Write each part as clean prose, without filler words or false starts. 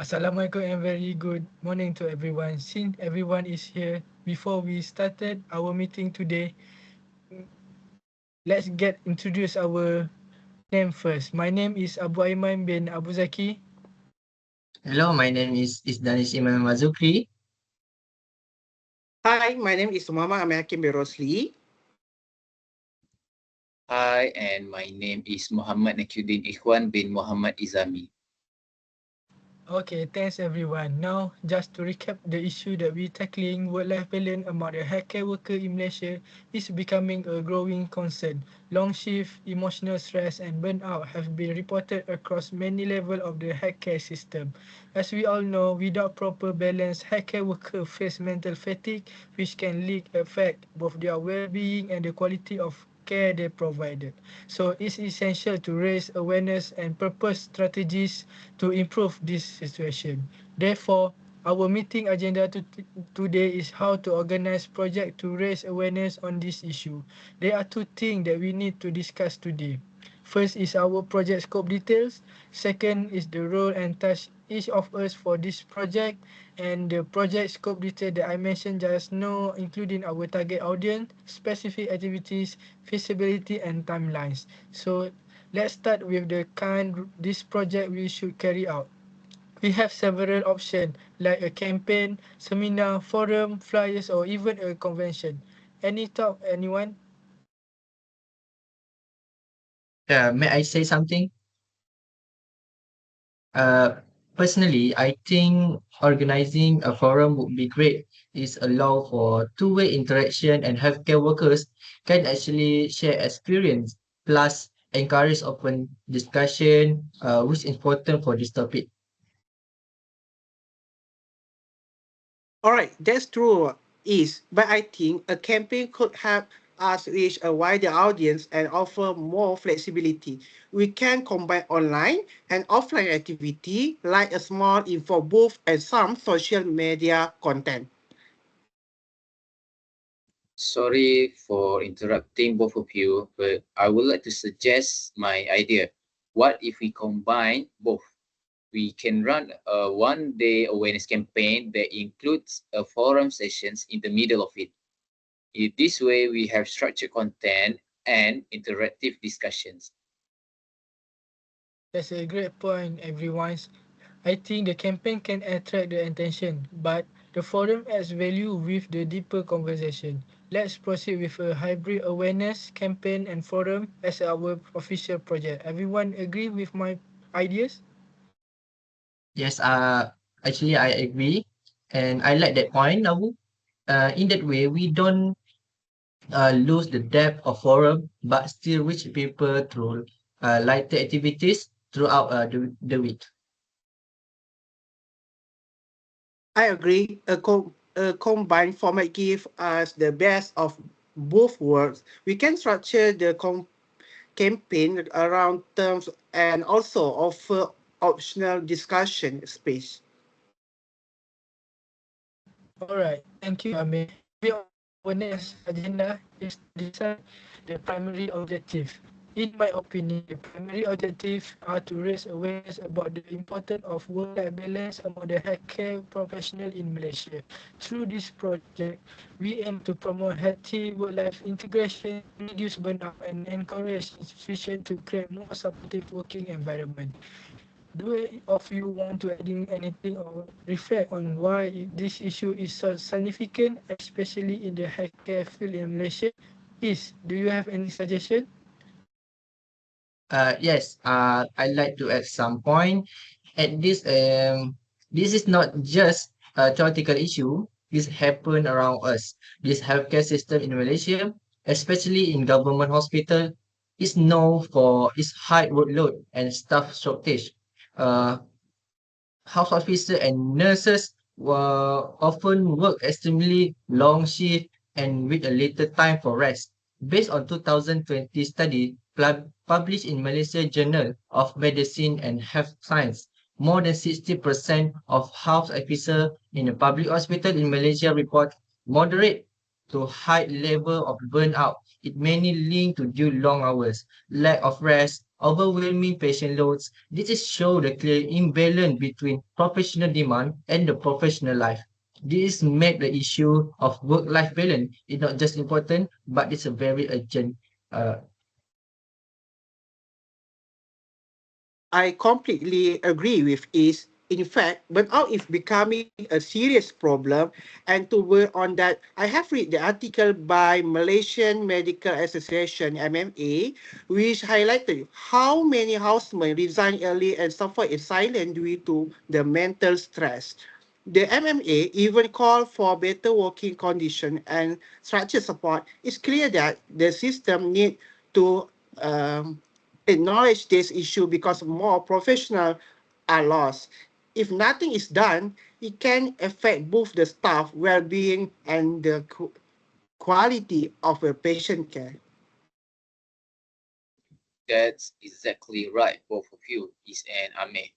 Assalamualaikum and very good morning to everyone. Since everyone is here, before we started our meeting today, let's get introduce our name first. My name is Abu Aiman bin Abu Zaki. Hello, my name is Isdanish Imam Mazukri. Hi, my name is Muhammad Amakim Rosli. Hi, and my name is Muhammad Nakiuddin Ikhwan bin Muhammad Izami. Okay, thanks everyone. Now, just to recap the issue that we're tackling, work-life balance among the healthcare worker in Malaysia is becoming a growing concern. Long shift, emotional stress, and burnout have been reported across many levels of the healthcare system. As we all know, without proper balance, healthcare workers face mental fatigue, which can affect both their well-being and the quality of care they provided. So it's essential to raise awareness and purpose strategies to improve this situation. Therefore, our meeting agenda today is how to organize project to raise awareness on this issue. There are two things that we need to discuss today. First is our project scope details. Second is the role and task each of us for this project, and the project scope detail that I mentioned just now, including our target audience, specific activities, feasibility, and timelines. So let's start with the kind this project we should carry out. We have several options like a campaign, seminar, forum, flyers, or even a convention. Any thought, anyone? May I say something? Uh, Personally, I think organizing a forum would be great. It's allow for two-way interaction and healthcare workers can actually share experience, plus encourage open discussion, which is important for this topic. All right, that's true, but I think a campaign could help us reach a wider audience and offer more flexibility. We can combine online and offline activity like a small info booth and some social media content. Sorry for interrupting both of you, but I would like to suggest my idea. What if we combine both? We can run a one-day awareness campaign that includes a forum sessions in the middle of it. In this way, we have structured content and interactive discussions. That's a great point, everyone. I think the campaign can attract the attention, but the forum adds value with the deeper conversation. Let's proceed with a hybrid awareness campaign and forum as our official project. Everyone agree with my ideas? Yes, actually I agree, and I like that point, Abu. In that way, we don't lose the depth of forum, but still reach people through lighter activities throughout the week. I agree. A combined format gives us the best of both worlds. We can structure the campaign around terms and also offer optional discussion space. Alright, thank you, Amir. Moving on to our next agenda is to decide the primary objective. In my opinion, the primary objectives are to raise awareness about the importance of work-life balance among the healthcare professionals in Malaysia. Through this project, we aim to promote healthy work-life integration, reduce burnout, and encourage institutions to create more supportive working environment. Do any of you want to add in anything or reflect on why this issue is so significant, especially in the healthcare field in Malaysia? Do you have any suggestion? Yes, I'd like to add some point. At this is not just a theoretical issue. This happen around us. This healthcare system in Malaysia, especially in government hospital, is known for its high workload and staff shortage. Uh, House officer and nurses were often work extremely long shift and with a little time for rest. Based on 2020 study published in Malaysia Journal of Medicine and Health Science, more than 60% of house officers in a public hospital in Malaysia report moderate to high level of burnout. It mainly linked to due long hours, lack of rest, overwhelming patient loads. This is show the clear imbalance between professional demand and the professional life. This make the issue of work-life balance is not just important, but it's a very urgent. Uh, I completely agree with is. In fact, burnout is becoming a serious problem. And to work on that, I have read the article by Malaysian Medical Association (MMA), which highlighted how many housemen resign early and suffer in silence due to the mental stress. The MMA even called for better working condition and structured support. It's clear that the system need to acknowledge this issue because more professionals are lost. If nothing is done, it can affect both the staff well-being and the quality of the patient care. That's exactly right, both of you, Is and Ame.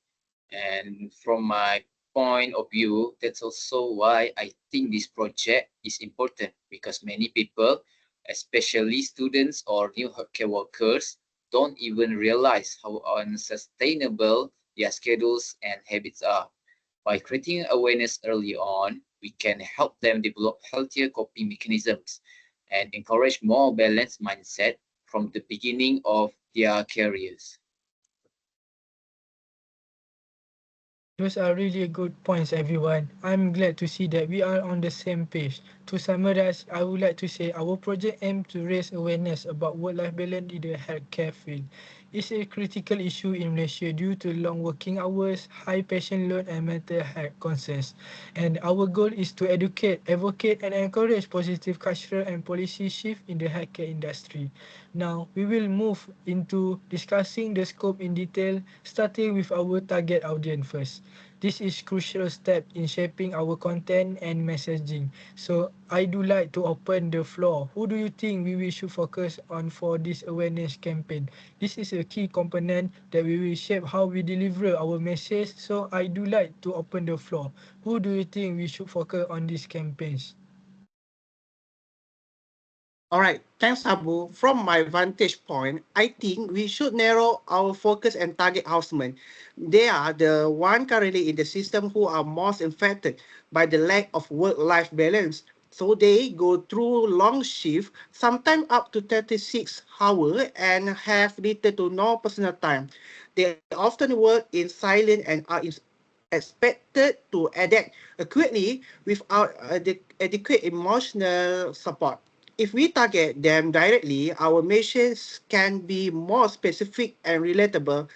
And from my point of view, that's also why I think this project is important because many people, especially students or new healthcare workers, don't even realize how unsustainable their schedules and habits are. By creating awareness early on, we can help them develop healthier coping mechanisms and encourage more balanced mindset from the beginning of their careers. Those are really good points, everyone. I'm glad to see that we are on the same page. To summarize, I would like to say our project aims to raise awareness about work-life balance in the healthcare field. It's a critical issue in Malaysia due to long working hours, high patient load, and mental health concerns. And our goal is to educate, advocate, and encourage positive cultural and policy shift in the healthcare industry. Now, we will move into discussing the scope in detail, starting with our target audience first. This is crucial step in shaping our content and messaging. So, I do like to open the floor. Who do you think we should focus on for this awareness campaign? This is a key component that we will shape how we deliver our message. So, I do like to open the floor. Who do you think we should focus on these campaigns? All right, thanks, Abu. From my vantage point, I think we should narrow our focus and target housemen. They are the one currently in the system who are most affected by the lack of work-life balance. So they go through long shifts, sometimes up to 36 hours, and have little to no personal time. They often work in silence and are expected to adapt quickly without adequate emotional support. If we target them directly, our messages can be more specific and relatable.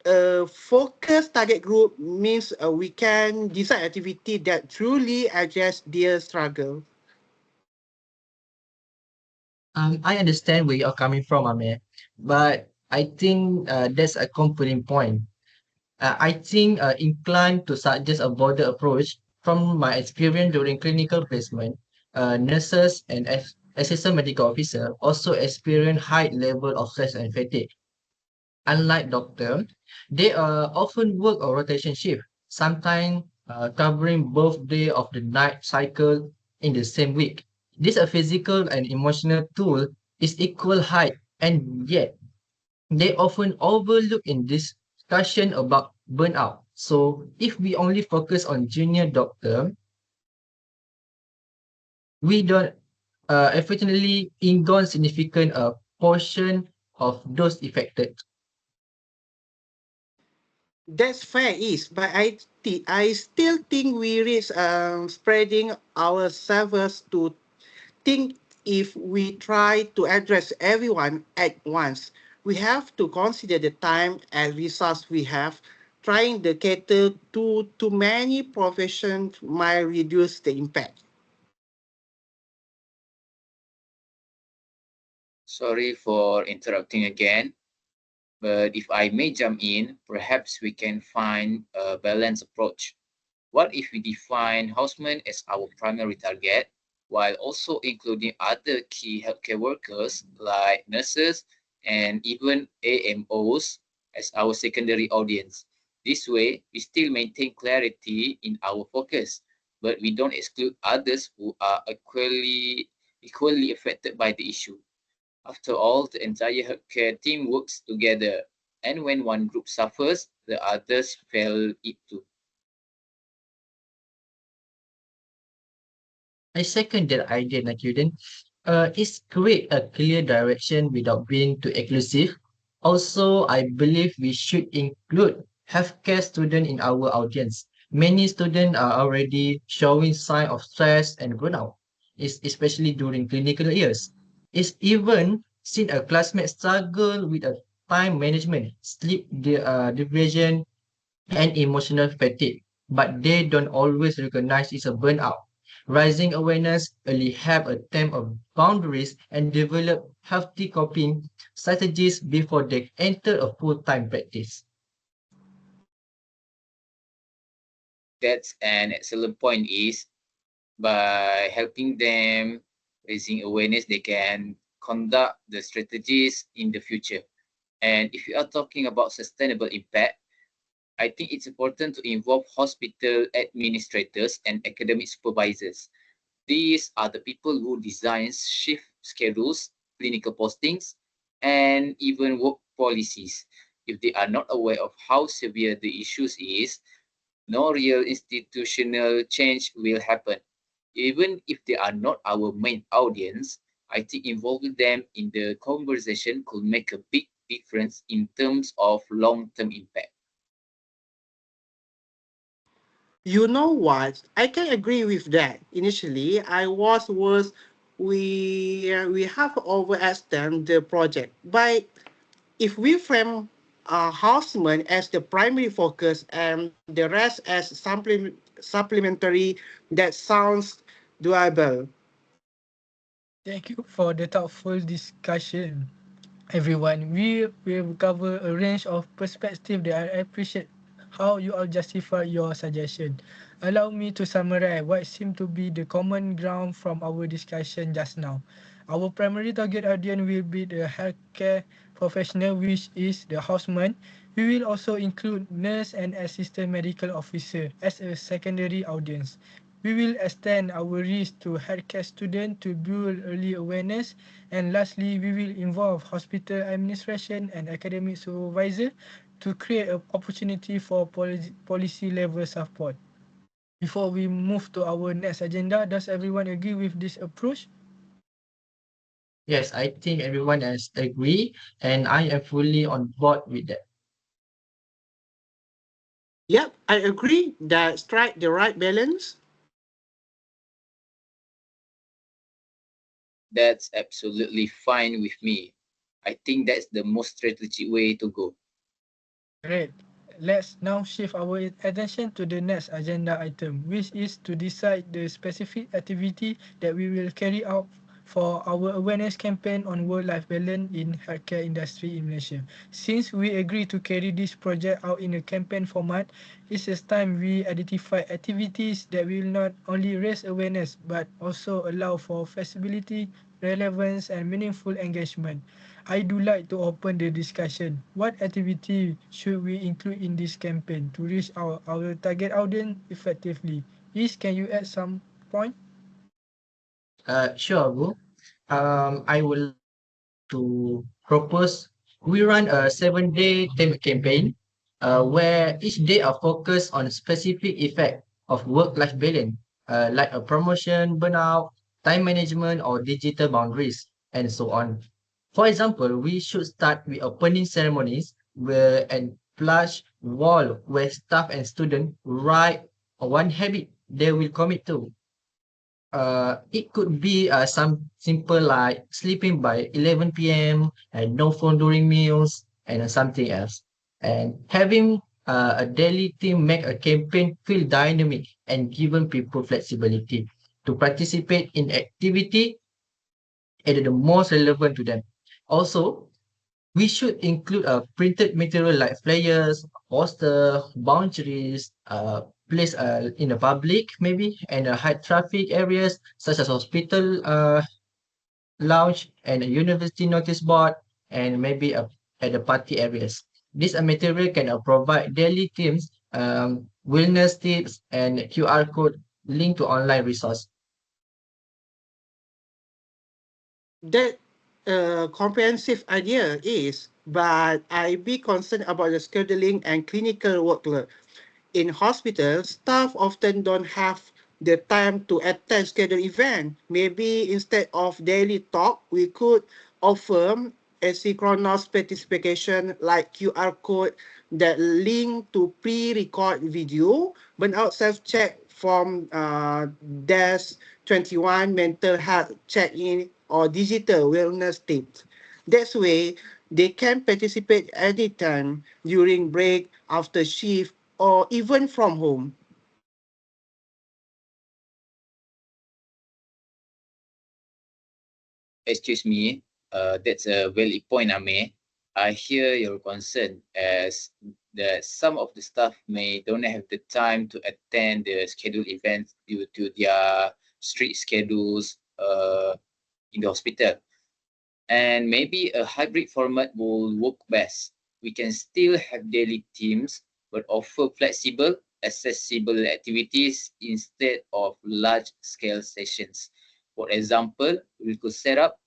A focused target group means we can design activity that truly address their struggle. I understand where you're coming from, Amir, but I think that's a compelling point. I think inclined to suggest a broader approach from my experience during clinical placement. Nurses and assistant medical officer also experience high level of stress and fatigue. Unlike doctor, they often work a rotation shift, sometimes covering both day of the night cycle in the same week. This a physical and emotional tool is equal height, and yet they often overlook in discussion about burnout. So if we only focus on junior doctor, we don't unfortunately ignore significant portion of those affected. That's fair, is, but I still think we risk spreading ourselves to think if we try to address everyone at once. We have to consider the time and resource we have. Trying to cater to too many professions might reduce the impact. Sorry for interrupting again, but if I may jump in, perhaps we can find a balanced approach. What if we define housemen as our primary target, while also including other key healthcare workers like nurses and even AMOs as our secondary audience? This way, we still maintain clarity in our focus, but we don't exclude others who are equally affected by the issue. After all, the entire healthcare team works together. And when one group suffers, the others feel it too. I second that idea, Nakuden. It's create a clear direction without being too exclusive. Also, I believe we should include healthcare students in our audience. Many students are already showing signs of stress and burnout, especially during clinical years. It's even seen a classmate struggle with a time management, deprivation, and emotional fatigue, but they don't always recognize it's a burnout. Raising awareness early help attempt of boundaries and develop healthy coping strategies before they enter a full-time practice. That's an excellent point is by helping them raising awareness, they can conduct the strategies in the future. And if you are talking about sustainable impact, I think it's important to involve hospital administrators and academic supervisors. These are the people who design shift schedules, clinical postings, and even work policies. If they are not aware of how severe the issues is, no real institutional change will happen. Even if they are not our main audience, I think involving them in the conversation could make a big difference in terms of long-term impact. You know what? I can agree with that. Initially, I was worse. We have overextended the project, but if we frame houseman as the primary focus and the rest as supplementary, that sounds doable. Thank you for the thoughtful discussion, everyone. We will cover a range of perspectives that I appreciate how you all justify your suggestion. Allow me to summarize what seemed to be the common ground from our discussion just now. Our primary target audience will be the healthcare professional, which is the houseman. We will also include nurse and assistant medical officer as a secondary audience. We will extend our reach to healthcare students to build early awareness. And lastly, we will involve hospital administration and academic supervisor to create an opportunity for policy level support. Before we move to our next agenda, does everyone agree with this approach? Yes, I think everyone has agree, and I am fully on board with that. Yep, I agree that strike the right balance. That's absolutely fine with me. I think that's the most strategic way to go. Great. Let's now shift our attention to the next agenda item, which is to decide the specific activity that we will carry out for our awareness campaign on work-life balance in healthcare industry in Malaysia. Since we agree to carry this project out in a campaign format, it is time we identify activities that will not only raise awareness but also allow for flexibility, relevance, and meaningful engagement. I do like to open the discussion. What activity should we include in this campaign to reach our target audience effectively? Is can you add some point? Sure, Abu. I would like to propose we run a 7-day theme campaign where each day are focused on specific effect of work-life balance, like a promotion, burnout, time management, or digital boundaries, and so on. For example, we should start with opening ceremonies where and plush wall where staff and students write one habit they will commit to. It could be some simple like sleeping by 11 p.m. and no phone during meals and something else. And having a daily team make a campaign feel dynamic and giving people flexibility to participate in activity at the most relevant to them. Also, we should include a printed material like flyers, poster, boundaries, place in the public maybe, and high traffic areas such as hospital lounge and a university notice board, and maybe at the party areas. This material can provide daily themes, wellness tips, and QR code linked to online resource. That comprehensive idea is. but I be concerned about the scheduling and clinical workload. In hospitals, staff often don't have the time to attend scheduled event. Maybe instead of daily talk, we could offer asynchronous participation like QR code that link to pre-record video, burnout self-check from Desk 21 mental health check-in or digital wellness tips. That's way they can participate anytime during break, after shift, or even from home. Excuse me, that's a valid point, Ame. I hear your concern as that some of the staff may don't have the time to attend the scheduled events due to their strict schedules in the hospital. And maybe a hybrid format will work best. We can still have daily teams, but offer flexible, accessible activities instead of large scale sessions. For example, we could set up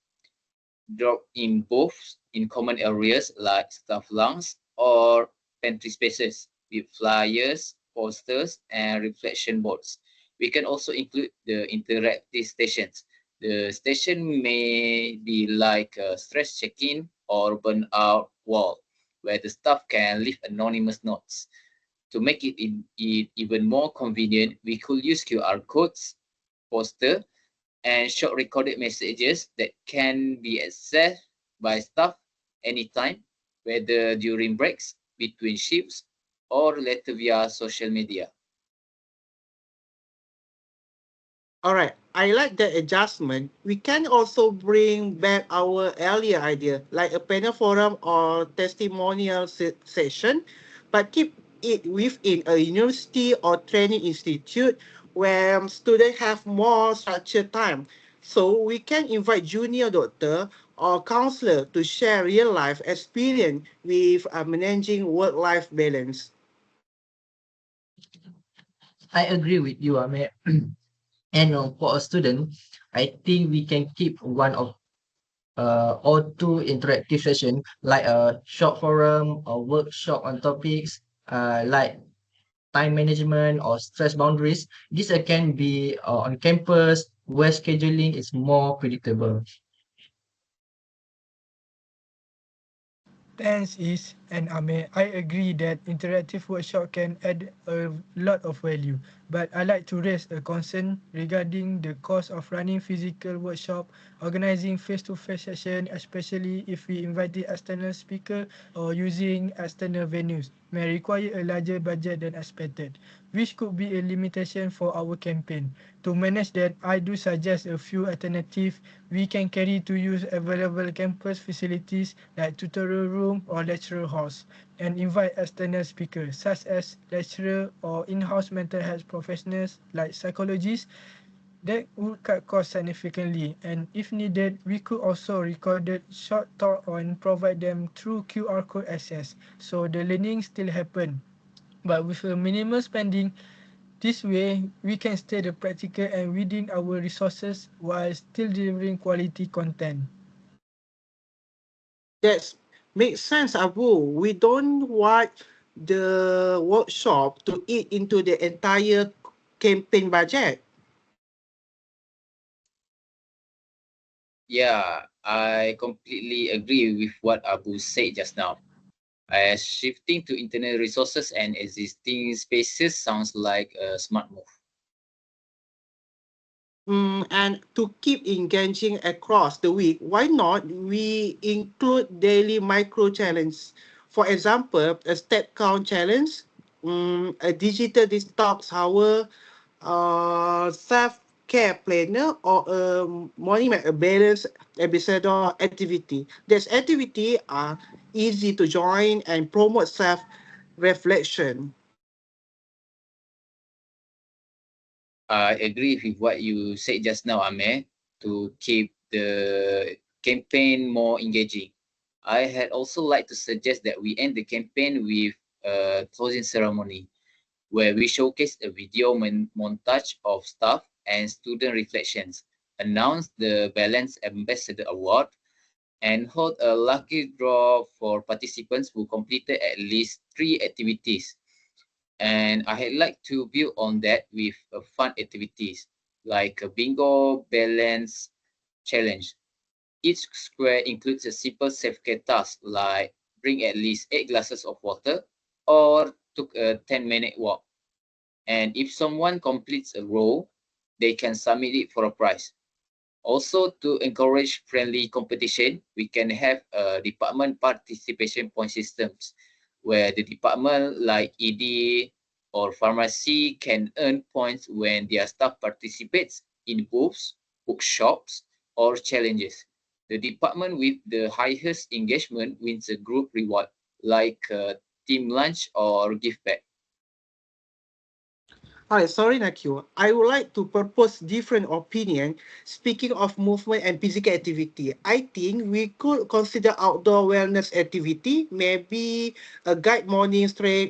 drop in both in common areas like staff lounge or pantry spaces with flyers, posters, and reflection boards. We can also include the interactive stations. The station may be like a stress check-in or burnout wall, where the staff can leave anonymous notes. To make it even more convenient, we could use QR codes, poster, and short recorded messages that can be accessed by staff anytime, whether during breaks, between shifts, or later via social media. All right, I like that adjustment. We can also bring back our earlier idea, like a panel forum or testimonial session, but keep it within a university or training institute where students have more structured time. So we can invite junior doctor or counselor to share real life experience with managing work-life balance. I agree with you, Ahmed. And for a student, I think we can keep one of or two interactive session like a short forum or workshop on topics like time management or stress boundaries. This can be on campus where scheduling is more predictable. Thanks is and Ame. I agree that interactive workshop can add a lot of value, but I like to raise a concern regarding the cost of running physical workshop, organizing face-to-face session, especially if we invited external speaker or using external venues, may require a larger budget than expected, which could be a limitation for our campaign. To manage that, I do suggest a few alternatives we can carry to use available campus facilities like tutorial room or lecturer halls and invite external speakers such as lecturer or in-house mental health professionals like psychologists. That would cut costs significantly, and if needed, we could also record short talk and provide them through QR code access, so the learning still happen, but with a minimal spending. This way, we can stay the practical and within our resources while still delivering quality content. That makes sense, Abu. We don't want the workshop to eat into the entire campaign budget. Yeah, I completely agree with what Abu said just now. As shifting to internal resources and existing spaces sounds like a smart move. And to keep engaging across the week, why not we include daily micro challenge? For example, a step count challenge, a digital detox hour, self care planner, or a morning a balance ambassador activity. This activity are easy to join and promote self reflection. I agree with what you said just now, Amir, to keep the campaign more engaging. I had also like to suggest that we end the campaign with a closing ceremony where we showcase a video montage of staff and student reflections, announce the Balance Ambassador Award, and hold a lucky draw for participants who completed at least 3 activities. And I like to build on that with fun activities like a bingo balance challenge. Each square includes a simple self-care task like bring at least 8 glasses of water or took a 10-minute walk. And if someone completes a row, they can submit it for a prize. Also, to encourage friendly competition, we can have a department participation point systems where the department like ED or pharmacy can earn points when their staff participates in booths, workshops, or challenges. The department with the highest engagement wins a group reward like a team lunch or gift bag. Alright, sorry Nakio. I would like to propose different opinion. Speaking of movement and physical activity, I think we could consider outdoor wellness activity, maybe a guide morning stroll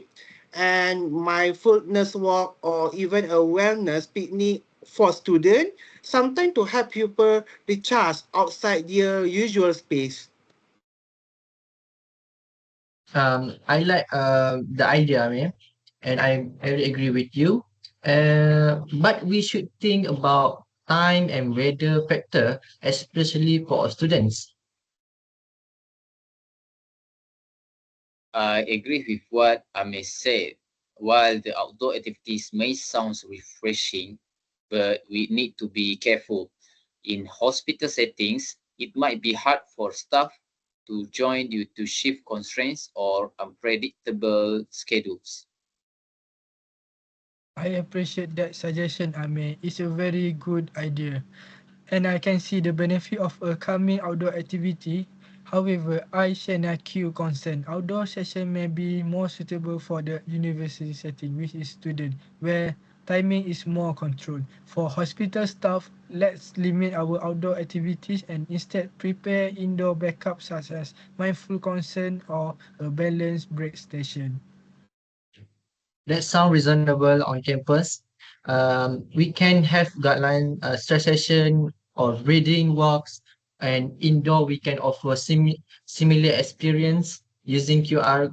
and mindfulness walk or even a wellness picnic for students, sometimes to help people recharge outside their usual space. I like the idea, man, and I really agree with you. But we should think about time and weather factor, especially for students. I agree with what Ame said. While the outdoor activities may sound refreshing, but we need to be careful. In hospital settings, it might be hard for staff to join due to shift constraints or unpredictable schedules. I appreciate that suggestion, Ame. It's a very good idea. And I can see the benefit of a calming outdoor activity. However, I share Naki's concern. Outdoor session may be more suitable for the university setting, which is student, where timing is more controlled. For hospital staff, let's limit our outdoor activities and instead prepare indoor backups such as mindful concern or a balanced break station. That sound reasonable on campus. We can have guideline stress session or reading walks, and indoor we can offer similar experience using QR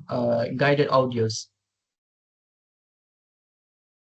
guided audios.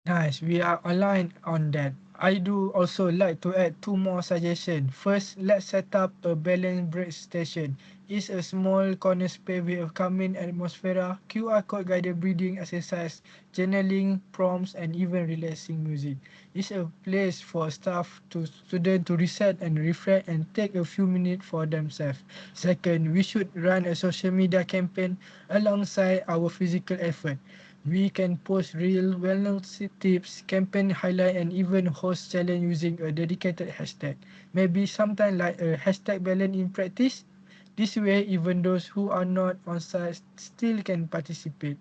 Nice, we are aligned on that. I do also like to add two more suggestions. First, let's set up a balanced break station. It's a small corner space with a calming atmosphere, QR code guided breathing exercise, journaling, prompts, and even relaxing music. It's a place for staff to students to reset and refresh and take a few minutes for themselves. Second, we should run a social media campaign alongside our physical effort. We can post real wellness tips, campaign highlight, and even host challenge using a dedicated hashtag. Maybe something like a hashtag balance in practice. This way, even those who are not on site still can participate.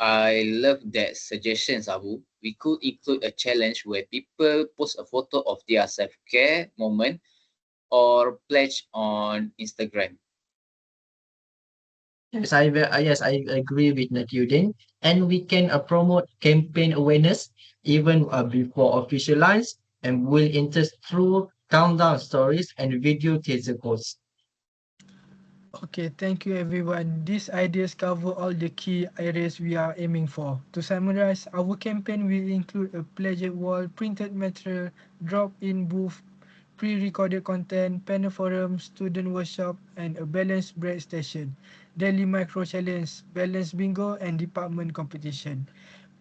I love that suggestions, Abu. We could include a challenge where people post a photo of their self-care moment or pledge on Instagram. Yes, I agree with Natyudin. And we can promote campaign awareness even before official launch and will interest through countdown stories and video teaser posts. Okay, thank you everyone. These ideas cover all the key areas we are aiming for. To summarize, our campaign will include a pleasure wall, printed material, drop-in booth, pre-recorded content, panel forum, student workshop, and a balanced break station, daily micro challenge, balanced bingo, and department competition.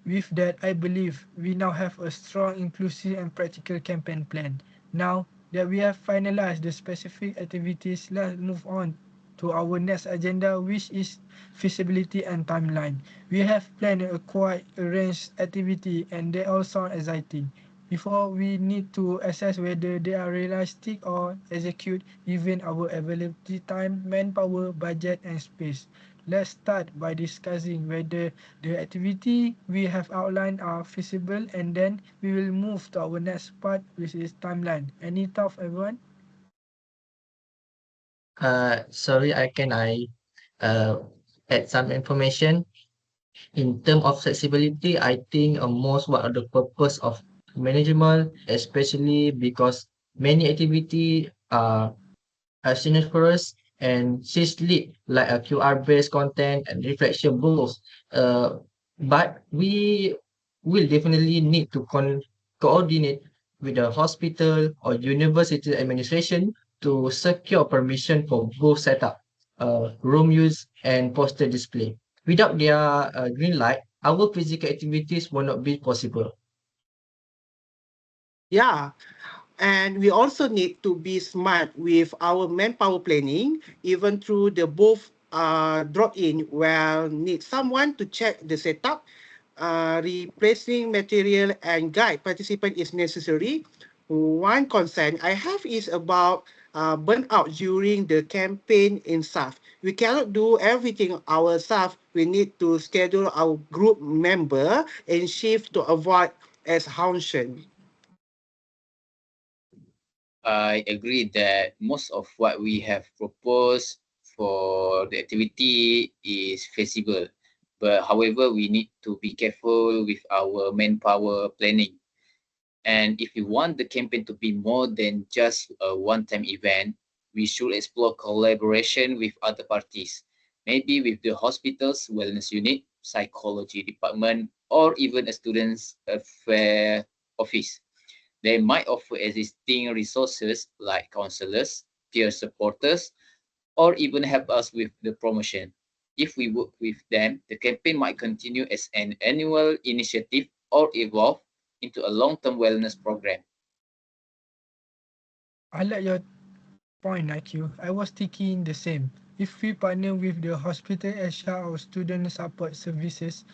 With that, I believe we now have a strong, inclusive, and practical campaign plan. Now that we have finalized the specific activities, let's move on to our next agenda, which is feasibility and timeline. We have planned a quite a range activity, and they all sound exciting. Before we need to assess whether they are realistic or execute given our availability time, manpower, budget, and space. Let's start by discussing whether the activity we have outlined are feasible, and then we will move to our next part, which is timeline. Any thought, everyone? Sorry, I uh, add some information. In terms of flexibility, I think most what are the purpose of manageable, especially because many activity uh, asynchronous and lead like a QR-based content and reflection booths. Uh, but we will definitely need to coordinate with the hospital or university administration to secure permission for booth setup, room use, and poster display. Without their green light, our physical activities will not be possible. Yeah, and we also need to be smart with our manpower planning, even through the both drop in where need someone to check the setup, replacing material and guide participant is necessary. One concern I have is about burnout during the campaign in SAF. We cannot do everything ourselves. We need to schedule our group member and shift to avoid exhaustion. I agree that most of what we have proposed for the activity is feasible. But however, we need to be careful with our manpower planning. And if we want the campaign to be more than just a one-time event, we should explore collaboration with other parties, maybe with the hospital's wellness unit, psychology department, or even a student's affair office. They might offer existing resources like counselors, peer supporters, or even help us with the promotion. If we work with them, the campaign might continue as an annual initiative or evolve into a long-term wellness program. I like your point, IQ. I was thinking the same. If we partner with the hospital HR or student support services,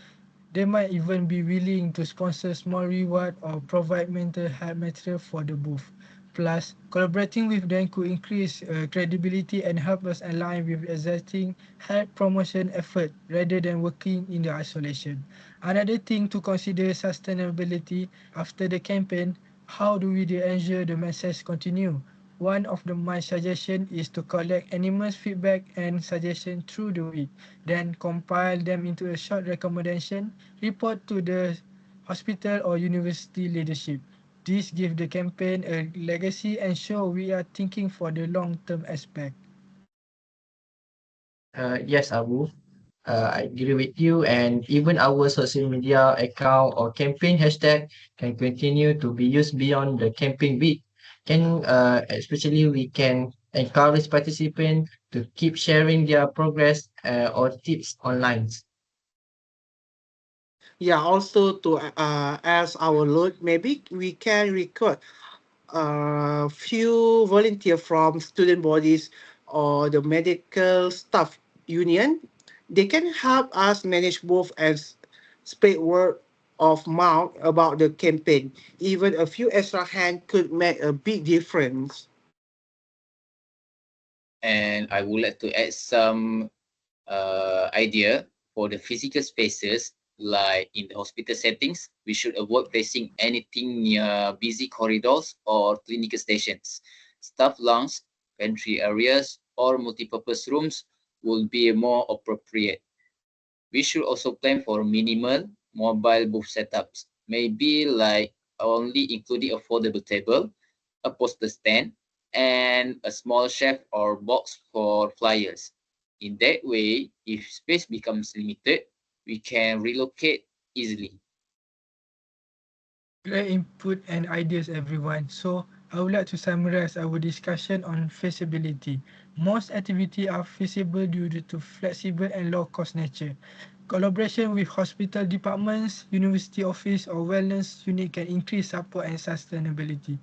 they might even be willing to sponsor small reward or provide mental health material for the booth. Plus, collaborating with them could increase credibility and help us align with existing health promotion effort rather than working in the isolation. Another thing to consider sustainability after the campaign. How do we ensure the message continue? One of my suggestion is to collect animals feedback and suggestion through the week, then compile them into a short recommendation report to the hospital or university leadership. This gives the campaign a legacy and show we are thinking for the long-term aspect. Yes, Abu. I agree with you, and even our social media account or campaign hashtag can continue to be used beyond the campaign week. Especially we can encourage participants to keep sharing their progress or tips online. Yeah, also to as our load, maybe we can record a few volunteer from student bodies or the medical staff union. They can help us manage both and spread word of mouth about the campaign. Even a few extra hand could make a big difference. And I would like to add some idea for the physical spaces, like in the hospital settings. We should avoid placing anything near busy corridors or clinical stations. Staff lounge, pantry areas, or multipurpose rooms will be more appropriate. We should also plan for minimal mobile booth setups, maybe like only including a foldable table, a poster stand, and a small shelf or box for flyers. In that way, if space becomes limited, we can relocate easily. Great input and ideas, everyone. So, I would like to summarize our discussion on feasibility. Most activities are feasible due to flexible and low-cost nature. Collaboration with hospital departments, university office, or wellness unit can increase support and sustainability.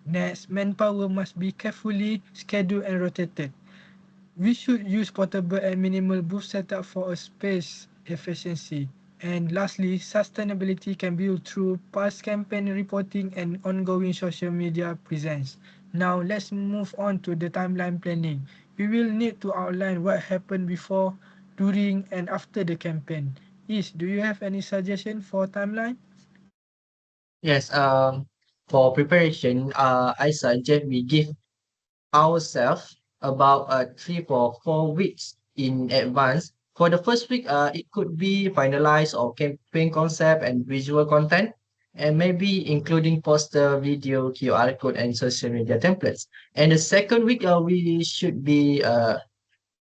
Next, manpower must be carefully scheduled and rotated. We should use portable and minimal booth setup for a space efficiency. And lastly, sustainability can be built through past campaign reporting and ongoing social media presence. Now let's move on to the timeline planning. We will need to outline what happened before, during and after the campaign. Do you have any suggestion for timeline? Yes, for preparation, I suggest we give ourselves about 3 or 4 weeks in advance. For the first week, it could be finalize or campaign concept and visual content. and maybe including poster, video, QR code, and social media templates. And the second week, we should be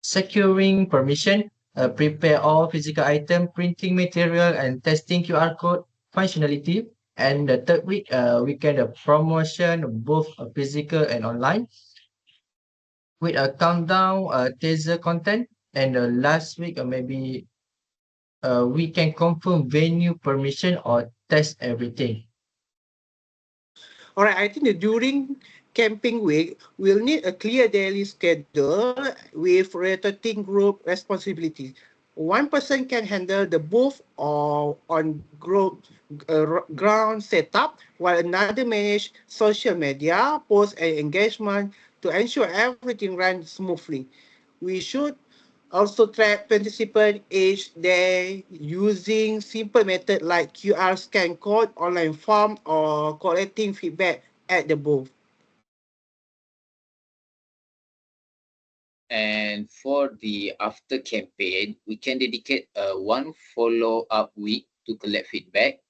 securing permission, prepare all physical item, printing material, and testing QR code functionality. And the third week, we can promotion both physical and online with a countdown, teaser content. And last week, maybe we can confirm venue permission or test everything. All right, I think that during camping week, we'll need a clear daily schedule with rotating group responsibilities. One person can handle the booth or on ground setup, while another manage social media, post and engagement to ensure everything runs smoothly. We should also track participant each day using simple method like QR scan code, online form, or collecting feedback at the booth. And for the after campaign, we can dedicate a one follow up week to collect feedback,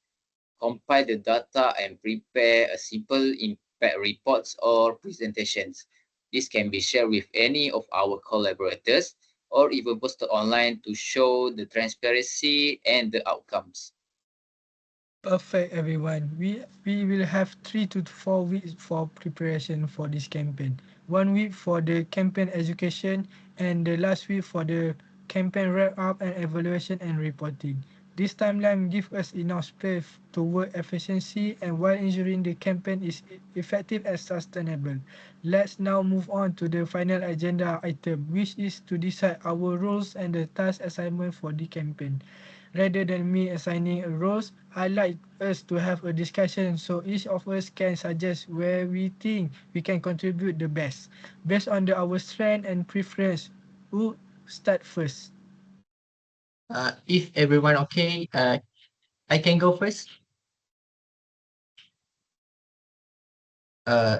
compile the data, and prepare a simple impact reports or presentations. This can be shared with any of our collaborators or even posted online to show the transparency and the outcomes. Perfect, everyone. We will have 3 to 4 weeks for preparation for this campaign. 1 week for the campaign education, and the last week for the campaign wrap up and evaluation and reporting. This timeline gives us enough space to work efficiency and while ensuring the campaign is effective and sustainable. Let's now move on to the final agenda item, which is to decide our roles and the task assignment for the campaign. Rather than me assigning a roles, I like us to have a discussion so each of us can suggest where we think we can contribute the best. Based on our strength and preference, who start first? If everyone okay, I can go first.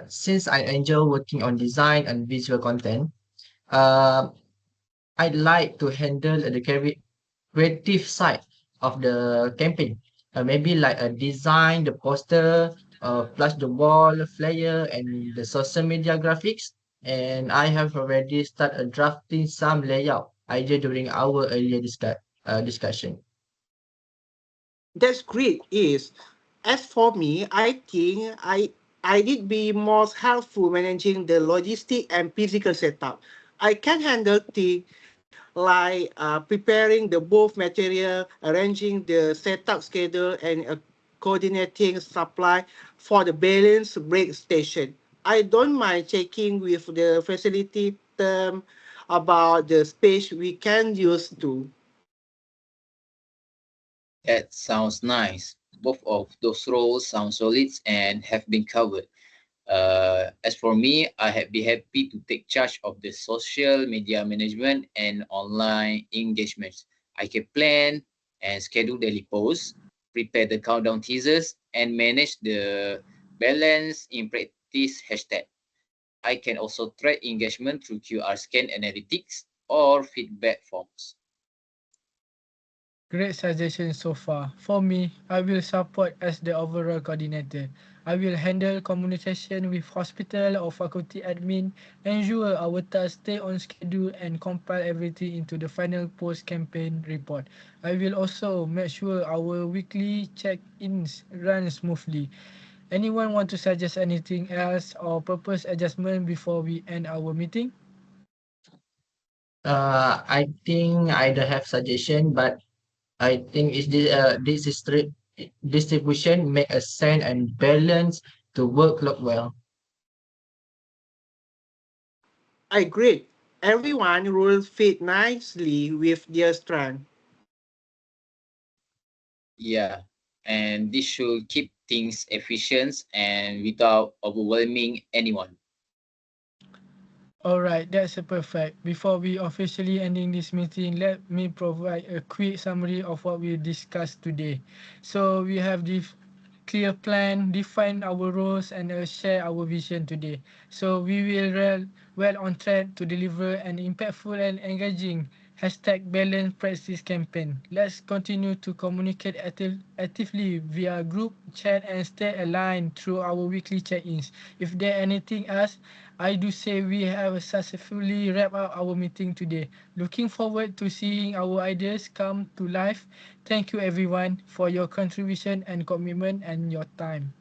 Since I enjoy working on design and visual content, uh, I'd like to handle the creative side of the campaign. Maybe like a design, the poster, plus the wall flyer and the social media graphics. And I have already started drafting some layout idea during our earlier discussion. That's great. Is as for me, I think I did be most helpful managing the logistic and physical setup. I can handle things like preparing the booth material, arranging the setup schedule, and coordinating supply for the balance break station. I don't mind checking with the facility term about the space we can use too. That sounds nice. Both of those roles sound solid and have been covered. As for me, I have be happy to take charge of the social media management and online engagements. I can plan and schedule daily posts, prepare the countdown teasers, and manage the balance in practice hashtag. I can also track engagement through QR scan analytics or feedback forms. Great suggestion so far. For me, I will support as the overall coordinator. I will handle communication with hospital or faculty admin, ensure our tasks stay on schedule and compile everything into the final post-campaign report. I will also make sure our weekly check-ins run smoothly. Anyone want to suggest anything else or propose adjustment before we end our meeting? I think I don't have suggestion, but I think is this distribution make a sense and balance to workload well. I agree. Everyone rules fit nicely with their strength. Yeah, and this should keep things efficient and without overwhelming anyone. Alright, that's perfect. Before we officially ending this meeting, let me provide a quick summary of what we discussed today. So we have this clear plan, define our roles, and share our vision today. So we will well on track to deliver an impactful and engaging Hashtag balance practice campaign. Let's continue to communicate actively via group chat and stay aligned through our weekly check-ins. If there anything else, I do say we have successfully wrapped up our meeting today. Looking forward to seeing our ideas come to life. Thank you everyone for your contribution and commitment and your time.